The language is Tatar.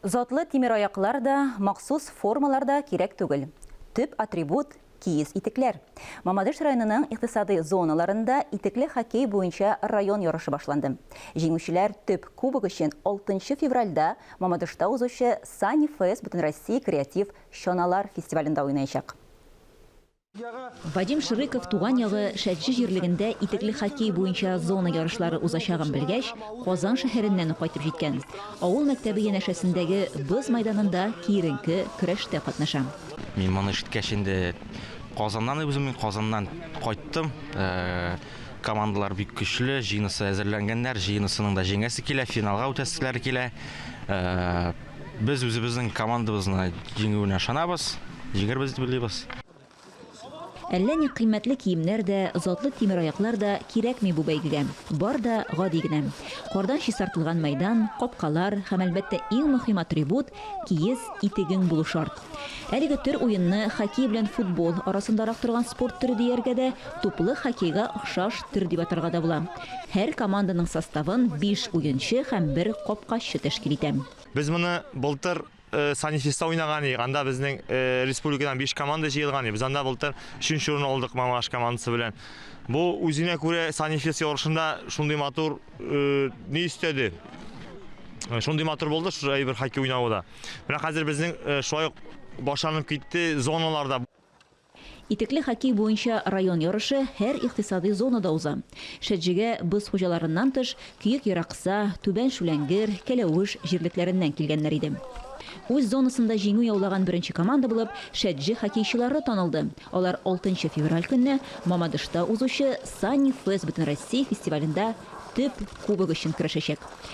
Затлы тимер аяклар да, махсус формаларда кирәк түгел. Төп атрибут киез итекләр. Мамадыш районының икътисади зоналарында итекле хоккей буенча район ярышы башланды. Җиңүчеләр төп кубок өчен 6 февральдә Мамадышта узучы Sunny Fest Бөтенроссия креатив чаналар фестивалендә уйнаячак. Вадим Шырыков туган ягы Шәҗҗи җирлегендә итекле хоккей буенча зона ярышлары узачагын белгәч, Казан шәһәреннән кайтып җиткән. Авыл мәктәбе янәшәсендәге боз майданында киеренке көрәштә катнаша. Мин моны ишеткәч инде Казаннан кайттым. Командалар бик көчле, җыйнысы әзерләнгәннәр, җыйнысының да җиңәсе килә, финалга үтәселәр килә. Без үзебезнең командабызны җиңүенә ышанабыз, җиңербез дип уйлыйбыз. Әллә ни кыйммәтле киемнәр дә, затлы тимер аяклар да кирәкми бу бәйгегә. Бар да гади генә. Кардан чистартылган майдан, капкалар һәм әлбәттә иң мөһим атрибут киез итегең булу шарт. Әлеге төр уенны хоккей белән футбол арасындарак торган спорт төре дияргә дә, туплы хоккейга охшаш төр дип атарга да була. Һәр команданың составын 5 уенчы һәм 1 капкачы тәшкил итә. Без моны былтыр Sunny Fest'та уйнаган идек. Анда безнең республикадан 5 команда җыелган. Без анда былтыр 3нче урын алдык Мамадыш командасы белән. Бу үзенә күрә Sunny Fest ярышында шундый матур ни истәде. Шундый матур булды, шулай бер хоккей уйнавы да. Менә хәзер безнең шулай башланып китте зоналарда. Итекле хоккей буенча район ярышы һәр икътисади зонада уза. Шәҗҗигә боз хуҗаларыннан тыш Күйек Яракса, Түбән Шүләнгер, Кәләвеш җирлекләреннән килгәннәр иде. Үз зонасында җиңү яулаган беренче команда булып Шәҗҗи хоккейчылары танылды. Алар 6 февраль көнне Мамадышта узучы Sunny Fest Бөтенроссия фестивалендә төп кубок өчен көрәшәчәк.